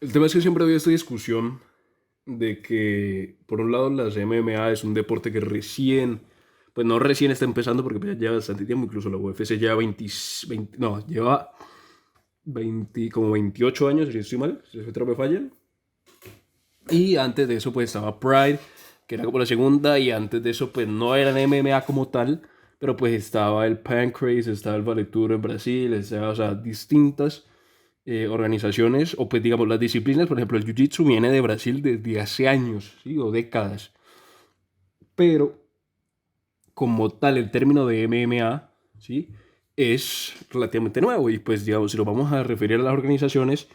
El tema es que siempre había esta discusión de que, por un lado, las MMA es un deporte que recién, pues no recién está empezando porque pues ya lleva bastante tiempo, incluso la UFC lleva 20 no, lleva 20, como 28 años, si estoy mal, si otra me fallan. Y antes de eso, pues estaba Pride, que era como la segunda, y antes de eso, pues no eran MMA como tal, pero pues estaba el Pancrase, estaba el Vale Tudo en Brasil, estaba, o sea, distintas organizaciones, o pues digamos las disciplinas, por ejemplo, el Jiu-Jitsu viene de Brasil desde hace años, ¿sí? O décadas, pero como tal el término de MMA, ¿sí? Es relativamente nuevo y pues digamos, si lo vamos a referir a las organizaciones,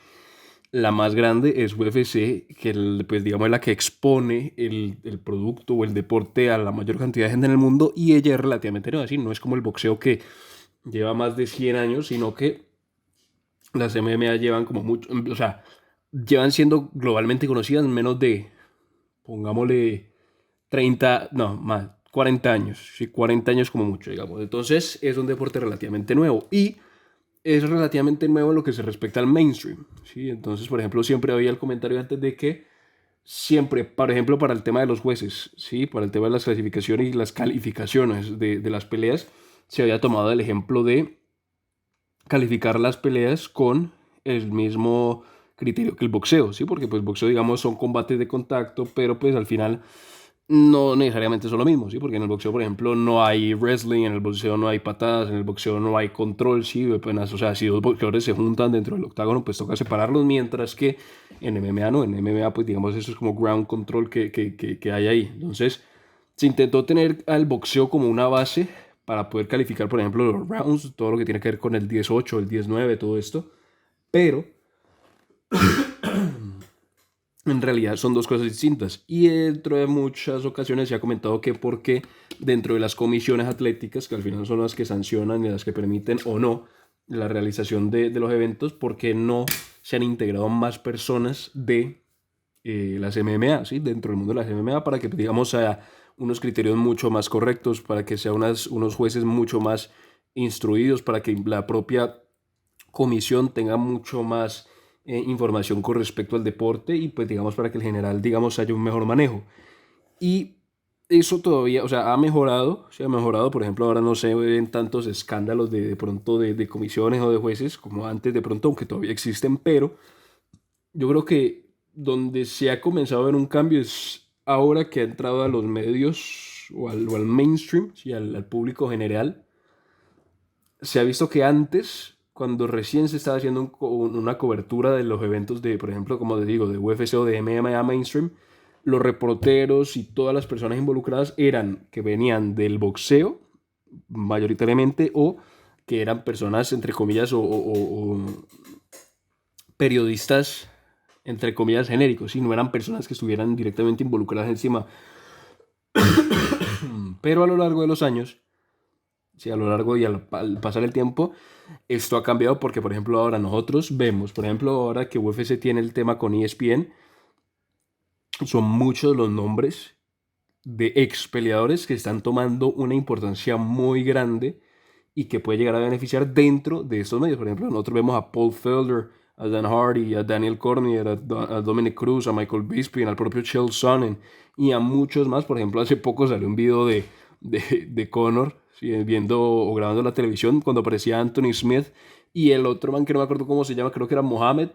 la más grande es UFC, que pues digamos es la que expone el producto o el deporte a la mayor cantidad de gente en el mundo y ella es relativamente nueva, ¿sí? No es como el boxeo que lleva más de 100 años, sino que las MMA llevan como mucho, o sea, llevan siendo globalmente conocidas en menos de, pongámosle, 30 no, más, 40 años, sí, 40 años como mucho, digamos. Entonces es un deporte relativamente nuevo y es relativamente nuevo en lo que se respecta al mainstream, ¿sí? Entonces, por ejemplo, siempre había el comentario antes de que siempre, por ejemplo, para el tema de los jueces, ¿sí? Para el tema de las clasificaciones y las calificaciones de las peleas, se había tomado el ejemplo de calificar las peleas con el mismo criterio que el boxeo, ¿sí? Porque pues boxeo, digamos, son combates de contacto, pero pues al final no necesariamente son lo mismo, ¿sí? Porque en el boxeo, por ejemplo, no hay wrestling, en el boxeo no hay patadas, en el boxeo no hay control, ¿sí? Apenas, o sea, si dos boxeadores se juntan dentro del octágono, pues toca separarlos, mientras que en MMA no, en MMA, pues digamos, eso es como ground control que hay ahí. Entonces, se intentó tener al boxeo como una base para poder calificar, por ejemplo, los rounds, todo lo que tiene que ver con el 10-8, el 10-9, todo esto, pero en realidad son dos cosas distintas. Y dentro de muchas ocasiones se ha comentado que porque dentro de las comisiones atléticas, que al final son las que sancionan y las que permiten o no la realización de los eventos, porque no se han integrado más personas de las MMA, ¿sí? Dentro del mundo de las MMA, para que, digamos, haya unos criterios mucho más correctos, para que sean unos jueces mucho más instruidos, para que la propia comisión tenga mucho más información con respecto al deporte y pues digamos para que el general digamos haya un mejor manejo. Y eso todavía, o sea, ha mejorado, se ha mejorado, por ejemplo, ahora no se ven tantos escándalos de pronto de comisiones o de jueces como antes de pronto, aunque todavía existen, pero yo creo que donde se ha comenzado a ver un cambio es ahora que ha entrado a los medios o al mainstream, ¿sí? Al público general, se ha visto que antes, cuando recién se estaba haciendo una cobertura de los eventos de, por ejemplo, como te digo, de UFC o de MMA mainstream, los reporteros y todas las personas involucradas eran que venían del boxeo, mayoritariamente, o que eran personas, entre comillas, o periodistas, entre comillas, genéricos, y no eran personas que estuvieran directamente involucradas encima. Pero a lo largo de los años, sí, a lo largo y al pasar el tiempo, esto ha cambiado porque, por ejemplo, ahora nosotros vemos, por ejemplo, ahora que UFC tiene el tema con ESPN, son muchos los nombres de ex peleadores que están tomando una importancia muy grande y que puede llegar a beneficiar dentro de estos medios. Por ejemplo, nosotros vemos a Paul Felder, a Dan Hardy, a Daniel Cormier, a Dominic Cruz, a Michael Bisping, al propio Chael Sonnen y a muchos más. Por ejemplo, hace poco salió un video de Conor, ¿sí? Viendo o grabando la televisión cuando aparecía Anthony Smith y el otro man que no me acuerdo cómo se llama, creo que era Mohamed,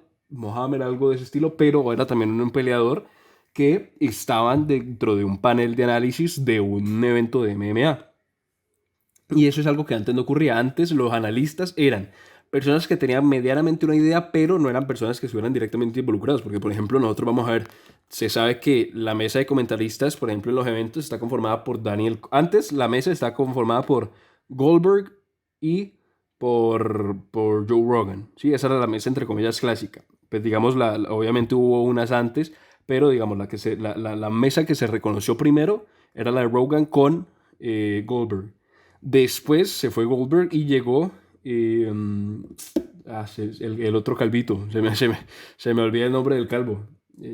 algo de ese estilo, pero era también un peleador que estaban dentro de un panel de análisis de un evento de MMA. Y eso es algo que antes no ocurría. Antes los analistas eran personas que tenían medianamente una idea, pero no eran personas que estuvieran directamente involucradas. Porque, por ejemplo, nosotros vamos a ver, se sabe que la mesa de comentaristas, por ejemplo, en los eventos está conformada por Daniel. Antes la mesa está conformada por Goldberg y por Joe Rogan. Sí, esa era la mesa entre comillas clásica. Pues digamos, obviamente hubo unas antes, pero digamos, la mesa que se reconoció primero era la de Rogan con Goldberg. Después se fue Goldberg y llegó eh, el otro calvito. Se me olvida el nombre del calvo.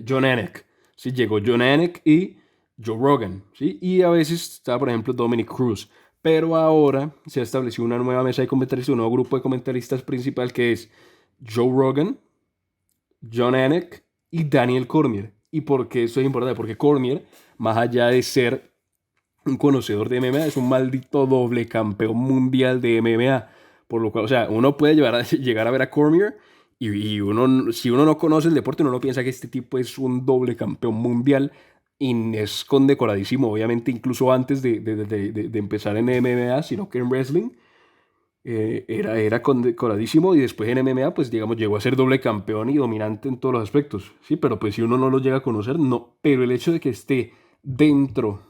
John Anik. Sí, llegó John Anik y Joe Rogan. ¿Sí? Y a veces está, por ejemplo, Dominic Cruz. Pero ahora se ha establecido una nueva mesa de comentaristas, un nuevo grupo de comentaristas principal que es Joe Rogan, John Anik y Daniel Cormier. ¿Y por qué eso es importante? Porque Cormier, más allá de ser un conocedor de MMA, es un maldito doble campeón mundial de MMA. Por lo cual, o sea, uno puede llegar a ver a Cormier y uno, si uno no conoce el deporte, uno no piensa que este tipo es un doble campeón mundial y es condecoradísimo, obviamente, incluso antes de empezar en MMA, sino que en wrestling. Era condecoradísimo y después en MMA, pues digamos, llegó a ser doble campeón y dominante en todos los aspectos, ¿sí? Pero pues si uno no lo llega a conocer, no. Pero el hecho de que esté dentro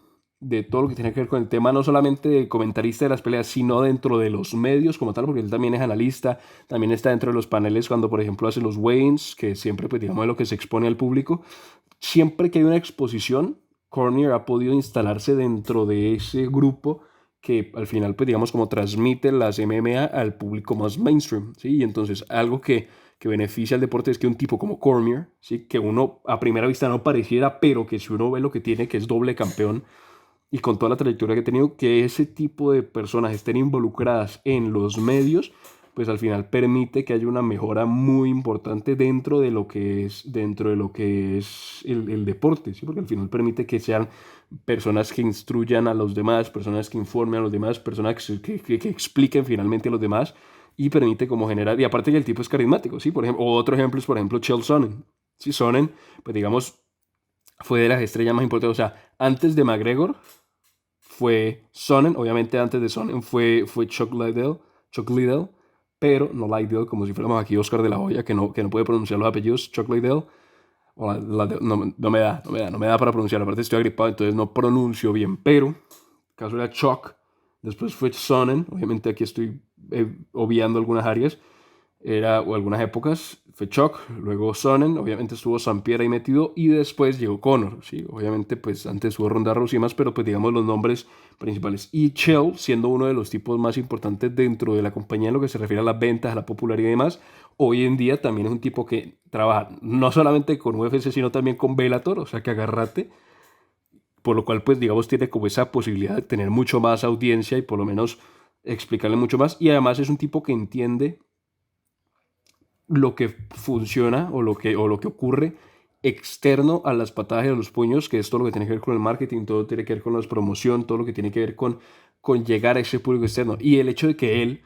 de todo lo que tiene que ver con el tema, no solamente de comentarista de las peleas, sino dentro de los medios como tal, porque él también es analista, también está dentro de los paneles cuando, por ejemplo, hace los weigh-ins, que siempre, pues digamos, es lo que se expone al público. Siempre que hay una exposición, Cormier ha podido instalarse dentro de ese grupo que al final, pues digamos, como transmite las MMA al público más mainstream, ¿sí? Y entonces algo que beneficia al deporte es que un tipo como Cormier, ¿sí? Que uno a primera vista no pareciera, pero que si uno ve lo que tiene, que es doble campeón, y con toda la trayectoria que ha tenido, que ese tipo de personas estén involucradas en los medios, pues al final permite que haya una mejora muy importante dentro de lo que es el deporte, ¿sí? Porque al final permite que sean personas que instruyan a los demás, personas que informen a los demás, personas que expliquen finalmente a los demás y permite como generar, y aparte que el tipo es carismático, ¿sí? Por ejemplo, otro ejemplo es, por ejemplo, Chael Sonnen. Sí, Sonnen, pues digamos, fue de las estrellas más importantes, o sea, antes de McGregor fue Sonnen, obviamente antes de Sonnen fue Chuck Liddell, pero no Liddell, como si fuéramos aquí Oscar de la Hoya, que no puede pronunciar los apellidos, Chuck Liddell, no me da para pronunciar, aparte estoy agripado, entonces no pronuncio bien, pero el caso era Chuck, después fue Sonnen, obviamente aquí estoy obviando algunas áreas, o algunas épocas, fue Chuck, luego Sonnen, obviamente estuvo Sampier ahí metido, y después llegó Conor, ¿sí? Obviamente, pues antes estuvo Ronda Rousey y más, pero pues digamos los nombres principales. Y Chael, siendo uno de los tipos más importantes dentro de la compañía en lo que se refiere a las ventas, a la popularidad y demás, hoy en día también es un tipo que trabaja no solamente con UFC, sino también con Bellator, o sea que agárrate, por lo cual pues digamos tiene como esa posibilidad de tener mucho más audiencia y por lo menos explicarle mucho más, y además es un tipo que entiende lo que funciona o lo que ocurre externo a las patadas y a los puños, que es todo lo que tiene que ver con el marketing, todo tiene que ver con la promoción, todo lo que tiene que ver con llegar a ese público externo. Y el hecho de que él,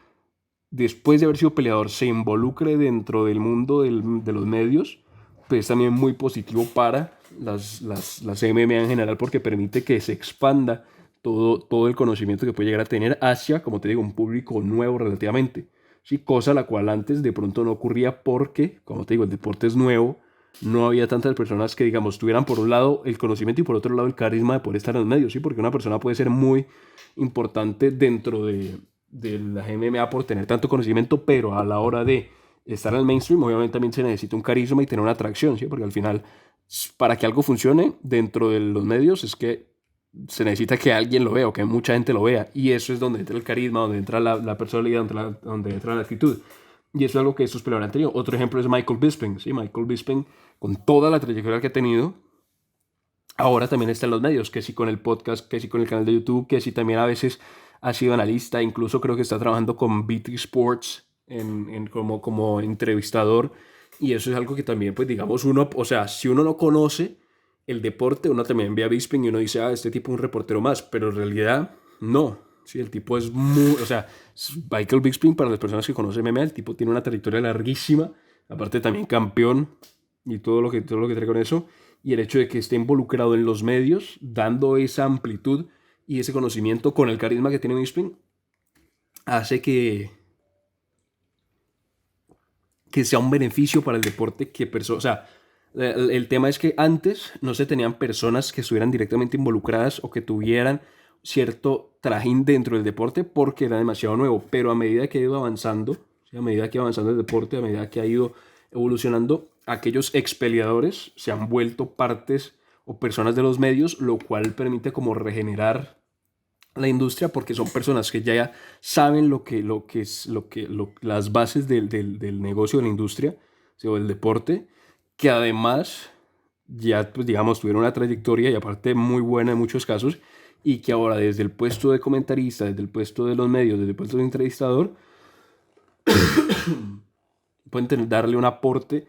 después de haber sido peleador, se involucre dentro del mundo de los medios, pues es también muy positivo para las MMA en general, porque permite que se expanda todo el conocimiento que puede llegar a tener hacia, como te digo, un público nuevo relativamente. ¿Sí? Cosa la cual antes de pronto no ocurría porque, como te digo, el deporte es nuevo, no había tantas personas que, digamos, tuvieran por un lado el conocimiento y por otro lado el carisma de poder estar en los medios, ¿sí? Porque una persona puede ser muy importante dentro de las MMA por tener tanto conocimiento, pero a la hora de estar en el mainstream, obviamente también se necesita un carisma y tener una atracción, ¿sí? Porque al final, para que algo funcione dentro de los medios, es que se necesita que alguien lo vea o que mucha gente lo vea. Y eso es donde entra el carisma, donde entra la personalidad, donde entra la actitud. Y eso es algo que estos peleadores han tenido. Otro ejemplo es Michael Bisping. ¿Sí? Michael Bisping, con toda la trayectoria que ha tenido, ahora también está en los medios, que sí con el podcast, que sí con el canal de YouTube, que sí también a veces ha sido analista, incluso creo que está trabajando con BT Sports como entrevistador. Y eso es algo que también, pues digamos, uno, o sea, si uno no conoce el deporte, uno también ve a Bisping y uno dice, ah, este tipo es un reportero más, pero en realidad no. Sí, el tipo es muy, o sea, Michael Bisping, para las personas que conocen MMA, el tipo tiene una trayectoria larguísima, aparte también campeón y todo lo que trae con eso, y el hecho de que esté involucrado en los medios, dando esa amplitud y ese conocimiento con el carisma que tiene Bisping, hace que sea un beneficio para el deporte o sea, el tema es que antes no se tenían personas que estuvieran directamente involucradas o que tuvieran cierto trajín dentro del deporte porque era demasiado nuevo, pero a medida que ha ido avanzando, ¿sí? A medida que ha avanzando el deporte, a medida que ha ido evolucionando, aquellos expeleadores se han vuelto partes o personas de los medios, lo cual permite como regenerar la industria porque son personas que ya saben las bases del negocio de la industria, ¿sí? O del deporte, que además ya, pues digamos, tuvieron una trayectoria y aparte muy buena en muchos casos, y que ahora desde el puesto de comentarista, desde el puesto de los medios, desde el puesto de entrevistador, pueden darle un aporte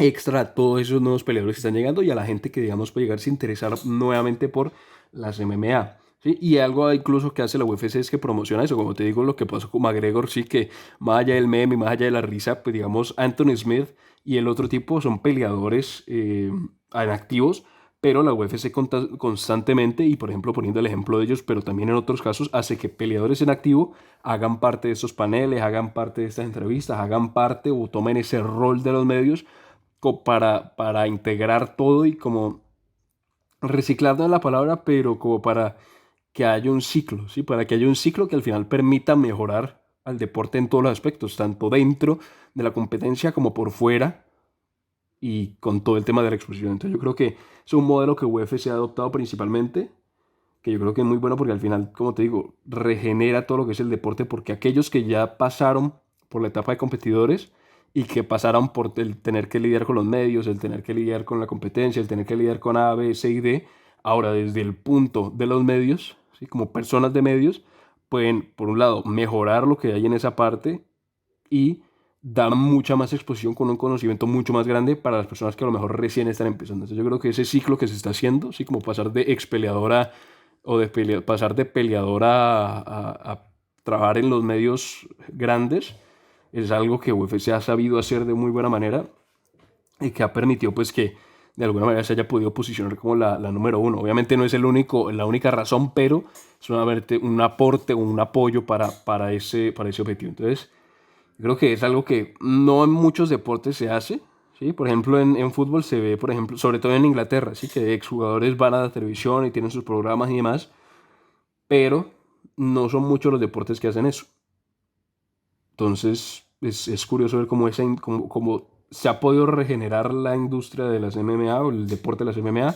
extra a todos esos nuevos peleadores que están llegando y a la gente que, digamos, puede llegarse a interesar nuevamente por las MMA. ¿Sí? Y algo incluso que hace la UFC es que promociona eso, como te digo, lo que pasó con McGregor, sí, que más allá del meme, más allá de la risa, pues digamos, Anthony Smith y el otro tipo son peleadores en activos, pero la UFC constantemente, y por ejemplo poniendo el ejemplo de ellos, pero también en otros casos, hace que peleadores en activo hagan parte de estos paneles, hagan parte de estas entrevistas, hagan parte o tomen ese rol de los medios para integrar todo y como reciclar no es la palabra, pero como para que haya un ciclo, ¿sí? Para que haya un ciclo que al final permita mejorar al deporte en todos los aspectos, tanto dentro de la competencia como por fuera y con todo el tema de la exposición. Entonces yo creo que es un modelo que UFC ha adoptado principalmente, que yo creo que es muy bueno porque al final, como te digo, regenera todo lo que es el deporte, porque aquellos que ya pasaron por la etapa de competidores y que pasaron por el tener que lidiar con los medios, el tener que lidiar con la competencia, el tener que lidiar con A, B, C y D, ahora desde el punto de los medios, ¿sí? Como personas de medios, pueden, por un lado, mejorar lo que hay en esa parte y dar mucha más exposición con un conocimiento mucho más grande para las personas que a lo mejor recién están empezando. Entonces yo creo que ese ciclo que se está haciendo, sí, como pasar de ex peleadora o de pasar de peleadora a trabajar en los medios grandes, es algo que UFC ha sabido hacer de muy buena manera y que ha permitido pues que de alguna manera se haya podido posicionar como la número uno. Obviamente no es la única razón, pero es un aporte o un apoyo para ese objetivo. Entonces, yo creo que es algo que no en muchos deportes se hace, ¿sí? Por ejemplo, en fútbol se ve, por ejemplo, sobre todo en Inglaterra, ¿sí? Que exjugadores van a la televisión y tienen sus programas y demás, pero no son muchos los deportes que hacen eso. Entonces, es curioso ver cómo se ha podido regenerar la industria de las MMA o el deporte de las MMA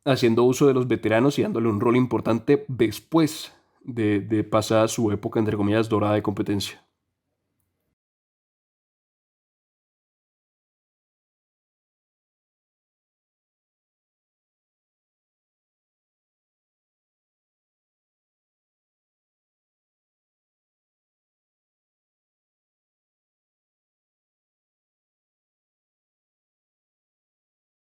haciendo uso de los veteranos y dándole un rol importante después de pasar su época, entre comillas, dorada de competencia.